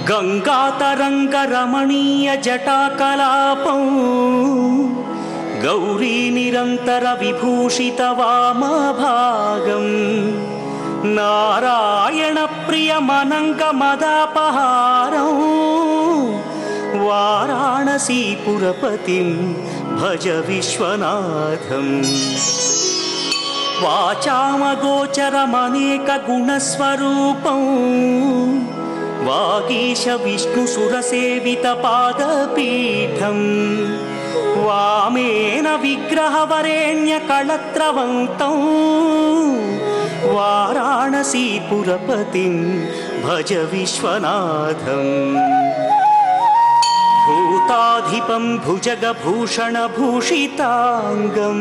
गंगातरंगरमणीय जटाकलापं गौरी निरंतर विभूषित वामभागं नारायण प्रिय मनंग मदापहारं वाराणसीपुरपतिं भज विश्वनाथं वाचामगोचरमनेक गुणस्वरूपं वागीश विष्णुसुरसेवित पादपीठं वामेन विग्रहवरेण्य कलत्रवन्तं वाराणसीपुरपतिं भज विश्वनाथं भूताधिपं भुजगभूषणभूषिताङ्गं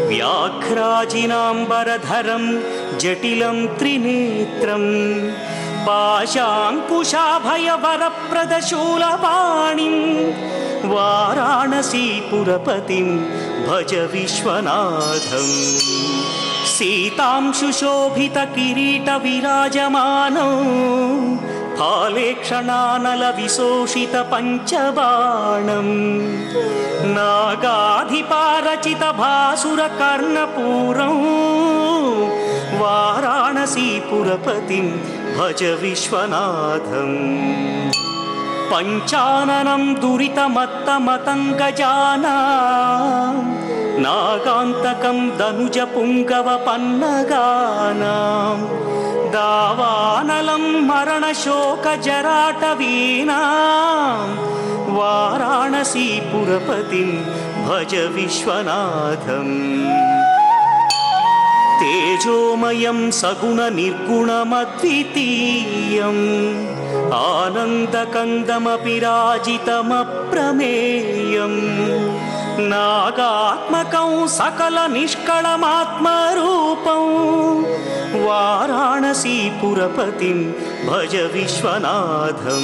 व्याघ्राजिनाम्बरधरं जटिलं त्रिनेत्रं पाशाङ्कुशाभयवरप्रदशूलपाणिं वाराणसीपुरपतिं भज विश्वनाथं सीतांशुशोभितकिरीटविराजमानं फालेक्षणानलविशोषितपञ्चबाणं नागाधिपारचितभासुरकर्णपूरं वाराणसीपुरपतिं भज विश्वनाथं पञ्चाननं दुरितमत्तमतङ्गजानां नागान्तकं दनुजपुङ्गवपन्नगानां दावानलं मरणशोकजराटवीनां वाराणसीपुरपतिं भज विश्वनाथं तेजोमयं सगुणनिर्गुणमद्वितीयम् आनन्दकन्दमपि राजितमप्रमेयं नागात्मकं सकलनिष्कळमात्मरूपं वाराणसीपुरपतिं भज विश्वनाथं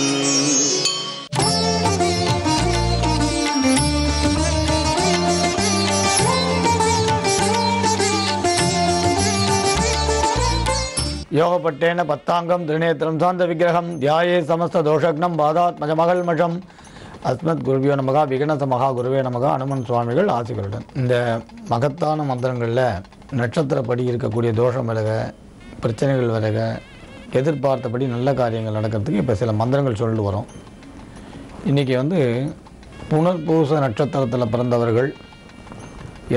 योगपट्टेन पत्तांगम त्रिनेत्रम शांत विग्रहम ध्याये समस्त दोषग्नं बाधात्मजमगल्मषम अस्मत् गुरुभ्यो நமக விகனச மகா குருவே நமக அனுமன் சுவாமிகள் ஆசிகளுடன் இந்த மகத்தான மந்திரங்களில் நட்சத்திரப்படி இருக்கக்கூடிய தோஷம் விலக பிரச்சனைகள் விலக எதிர்பார்த்தபடி நல்ல காரியங்கள் நடக்கிறதுக்கு இப்போ சில மந்திரங்கள் சொல்லிட்டு வரோம். இன்றைக்கி புனர்பூச நட்சத்திரத்தில் பிறந்தவர்கள்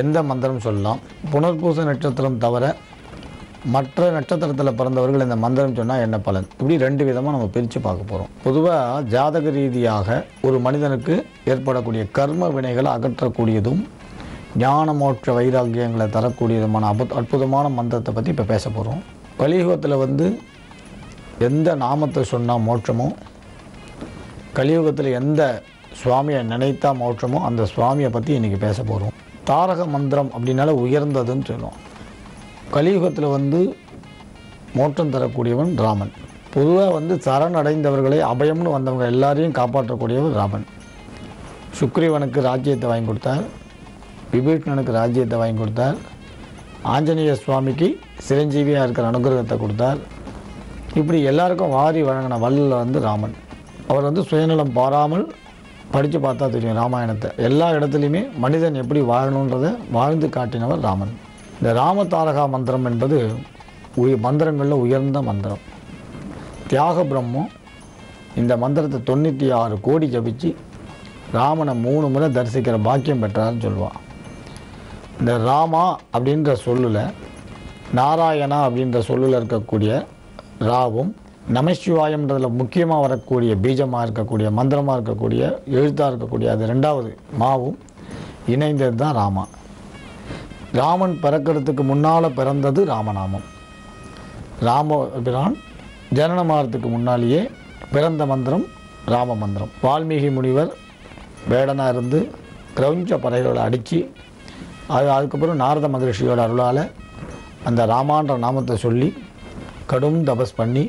எந்த மந்திரம் சொல்லலாம், புனர்பூச நட்சத்திரம் தவிர மற்ற நட்சத்திரத்தில் பிறந்தவர்கள் இந்த மந்திரம் சொன்னால் என்ன பலன், இப்படி ரெண்டு விதமாக நம்ம பிரித்து பார்க்க போகிறோம். பொதுவாக ஜாதக ரீதியாக ஒரு மனிதனுக்கு ஏற்படக்கூடிய கர்ம வினைகளை அகற்றக்கூடியதும் ஞான மோட்ச வைராக்கியங்களை தரக்கூடியதுமான அற்புதமான மந்திரத்தை பற்றி இப்போ பேச போகிறோம். கலியுகத்தில் எந்த நாமத்தை சொன்னால் மோட்சமோ, கலியுகத்தில் எந்த சுவாமியை நினைத்தா மோட்சமோ அந்த சுவாமியை பற்றி இன்றைக்கி பேச போகிறோம். தாரக மந்திரம் அப்படின்னால உயர்ந்ததுன்னு சொல்லுவோம். கலியுகத்தில் மோட்சம் தரக்கூடியவன் ராமன். பொதுவாக சரணடைந்தவர்களை அபயம்னு வந்தவங்க எல்லாரையும் காப்பாற்றக்கூடியவர் ராமன். சுக்ரீவனுக்கு ராஜ்யத்தை வாங்கி கொடுத்தார், விபீஷணனுக்கு ராஜ்யத்தை வாங்கி கொடுத்தார், ஆஞ்சநேய சுவாமிக்கு சிரஞ்சீவியாக இருக்கிற அனுகிரகத்தை கொடுத்தார். இப்படி எல்லாருக்கும் வாரி வழங்கின வல்ல ராமன். அவர் சுயநலம் பாராமல் படித்து பார்த்தா தெரியும் ராமாயணத்தை. எல்லா இடத்துலையுமே மனிதன் எப்படி வாழணுன்றதை வாழ்ந்து காட்டினவர் ராமன். இந்த ராமதாரகா மந்திரம் என்பது மந்திரங்களில் உயர்ந்த மந்திரம். தியாக பிரம்மம் இந்த மந்திரத்தை 96 கோடி ஜபிச்சு ராமனை 3 முறை தரிசிக்கிற பாக்கியம் பெற்றார்னு சொல்லுவாள். இந்த ராமா அப்படின்ற சொல்லில் நாராயணா அப்படின்ற சொல்லில் இருக்கக்கூடிய ராவும் நமசிவாயம்ன்றதில் முக்கியமாக வரக்கூடிய பீஜமாக இருக்கக்கூடிய மந்திரமாக இருக்கக்கூடிய எழுத்தாக இருக்கக்கூடிய அது 2வது மாவும் இணைந்தது தான் ராமா. ராமன் பிறக்கிறதுக்கு முன்னால் பிறந்தது ராமநாமம். ராமபிரான் ஜனனமாகிறதுக்கு முன்னாலேயே பிறந்த மந்திரம் ராம மந்திரம். வால்மீகி முனிவர் வேடனாக இருந்து கிரௌஞ்ச பறைகளை அடித்து அதுக்கப்புறம் நாரத மகரிஷியோட அருளால் அந்த ராமான்ற நாமத்தை சொல்லி கடும் தபஸ் பண்ணி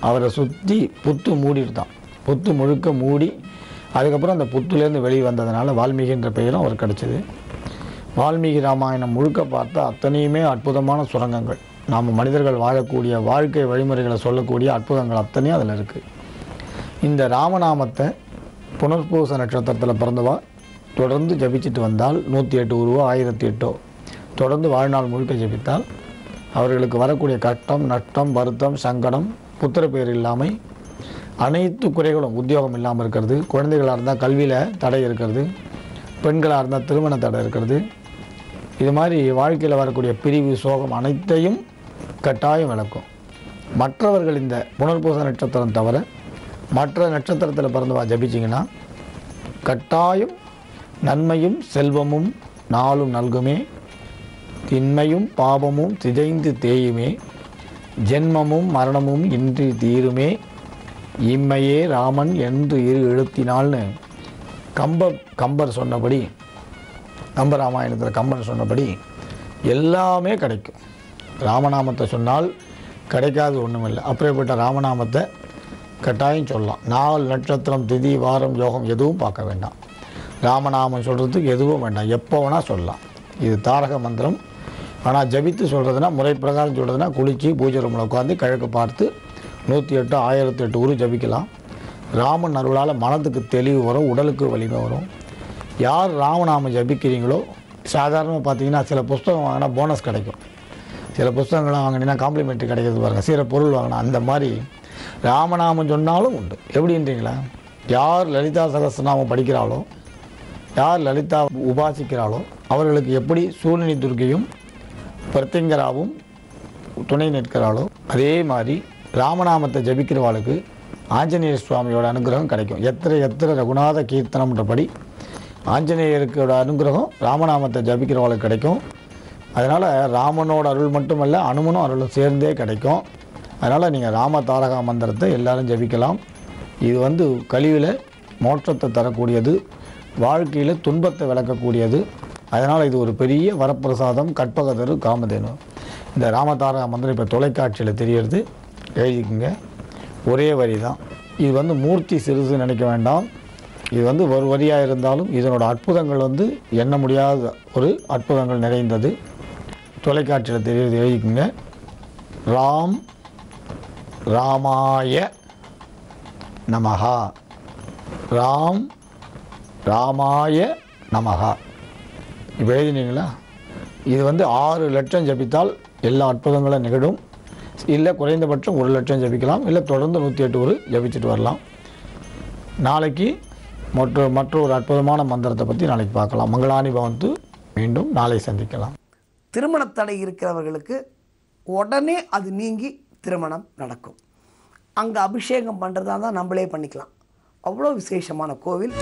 அவரை சுற்றி புத்து மூடிட்டான். புத்து முழுக்க மூடி அதுக்கப்புறம் அந்த புத்துலேருந்து வெளியே வந்ததுனால வால்மீகின்ற பெயரும் அவர் கிடச்சிது. வால்மீகி ராமாயணம் முழுக்க பார்த்தா அத்தனையுமே அற்புதமான சுரங்கங்கள். நாம் மனிதர்கள் வாழக்கூடிய வாழ்க்கை வழிமுறைகளை சொல்லக்கூடிய அற்புதங்கள் அத்தனையும் அதில் இருக்குது. இந்த ராமநாமத்தை புனர்பூச நட்சத்திரத்தில் பிறந்தவா தொடர்ந்து ஜபிச்சுட்டு வந்தால் 108 உருவோ 1008 தொடர்ந்து வாழ்நாள் முழுக்க ஜபித்தால் அவர்களுக்கு வரக்கூடிய கஷ்டம், நஷ்டம், வருத்தம், சங்கடம், புத்திர பேர் இல்லாமை, அனைத்து குறைகளும், உத்தியோகம் இல்லாமல் இருக்கிறது, குழந்தைகளாக இருந்தால் கல்வியில் தடை இருக்கிறது, பெண்களாக இருந்தால் திருமண தடை இருக்கிறது, இது மாதிரி வாழ்க்கையில் வரக்கூடிய பிரிவு, சோகம் அனைத்தையும் கட்டாயம் விளக்கும். மற்றவர்கள் இந்த புனர்பூச நட்சத்திரம் தவிர மற்ற நட்சத்திரத்தில் பிறந்தவா ஜபிச்சிங்கன்னா கட்டாயம் நன்மையும் செல்வமும் நாளும் நல்குமே, திண்மையும் பாபமும் சிதைந்து தேயுமே, ஜென்மமும் மரணமும் இன்றி தீருமே, இம்மையே ராமன் என்று இரு எழுத்தினால்னு கம்பர் சொன்னபடி, கம்பராமாயணத்தில் கம்பன் சொன்னபடி எல்லாமே கிடைக்கும். ராமநாமத்தை சொன்னால் கிடைக்காது ஒன்றுமில்லை. அப்படிப்பட்ட ராமநாமத்தை கட்டாயம் சொல்லலாம். நாள், நட்சத்திரம், திதி, வாரம், யோகம் எதுவும் பார்க்க வேண்டாம். ராமநாமம் சொல்கிறதுக்கு எதுவும் வேண்டாம், எப்போ வேணால் சொல்லலாம். இது தாரக மந்திரம். ஆனால் ஜபித்து சொல்கிறதுனா, முறை பிரகாரம் சொல்கிறதுனா, குளித்து பூஜை ரூமில் உட்காந்து கிழக்கு பார்த்து 108 1008 உரு ஜபிக்கலாம். ராமன் அருளால் மனதுக்கு தெளிவு வரும், உடலுக்கு வலிமை வரும். யார் ராமநாமம் ஜபிக்கிறீங்களோ, சாதாரணமாக பார்த்தீங்கன்னா சில புஸ்தகம் வாங்கினா போனஸ் கிடைக்கும், சில புஸ்தகங்கள்லாம் வாங்கினீங்கன்னா காம்ப்ளிமெண்ட்ரி கிடைக்கிறது பாருங்கள், சில பொருள் வாங்கினா அந்த மாதிரி ராமநாமம் சொன்னாலும் உண்டு. எப்படின்றீங்களா, யார் லலிதா சகஸ்ரநாமம் படிக்கிறாளோ, யார் லலிதா உபாசிக்கிறாளோ அவர்களுக்கு எப்படி சூழ்நிலை துர்க்கையும் பிரத்திங்கராவும் துணை நிற்கிறாளோ அதே மாதிரி ராமநாமத்தை ஜபிக்கிறவாளுக்கு ஆஞ்சநேய சுவாமியோட அனுகிரகம் கிடைக்கும். எத்திர ரகுநாத கீர்த்தனம்ன்றபடி ஆஞ்சநேயருக்கோட அனுகிரகம் ராமநாமத்தை ஜபிக்கிறவாளுக்கு கிடைக்கும். அதனால் ராமனோட அருள் மட்டுமல்ல, அனுமனும் அருளும் சேர்ந்தே கிடைக்கும். அதனால் நீங்கள் ராம தாரகா மந்திரத்தை எல்லாரும் ஜபிக்கலாம். இது கலியில் மோட்சத்தை தரக்கூடியது, வாழ்க்கையில் துன்பத்தை விளக்கக்கூடியது. அதனால் இது ஒரு பெரிய வரப்பிரசாதம், கற்பகதரு காமதேனு. இந்த ராமதாரகா மந்திரம் இப்போ தொலைக்காட்சியில் தெரியறது, எழுதிக்குங்க. ஒரே வரி தான். இது மூர்த்தி சிறுசு நினைக்க வேண்டாம். இது ஒரு வரியாக இருந்தாலும் இதனோட அற்புதங்கள் எண்ண முடியாத ஒரு அற்புதங்கள் நிறைந்தது. தொலைக்காட்சியில் தெரியறது, எழுதிக்குங்க. ராம் ராமாய நமஹா, ராம் ராமாய நமஹா. இப்போ எழுதினீங்களா? இது 6 லட்சம் ஜபித்தால் எல்லா அற்புதங்களும் நிகழும். இல்லை குறைந்தபட்சம் 1 லட்சம் ஜபிக்கலாம். இல்லை தொடர்ந்து 108 ஒரு ஜபிச்சுட்டு வரலாம். நாளைக்கு மற்றொரு அற்புதமான மந்திரத்தை பற்றி நாளைக்கு பார்க்கலாம். மங்களானி பவந்து. மீண்டும் நாளை சந்திக்கலாம். திருமண தடை இருக்கிறவர்களுக்கு உடனே அது நீங்கி திருமணம் நடக்கும். அங்கே அபிஷேகம் பண்ணுறதா தான் நம்மளே பண்ணிக்கலாம். அவ்வளோ விசேஷமான கோவில்.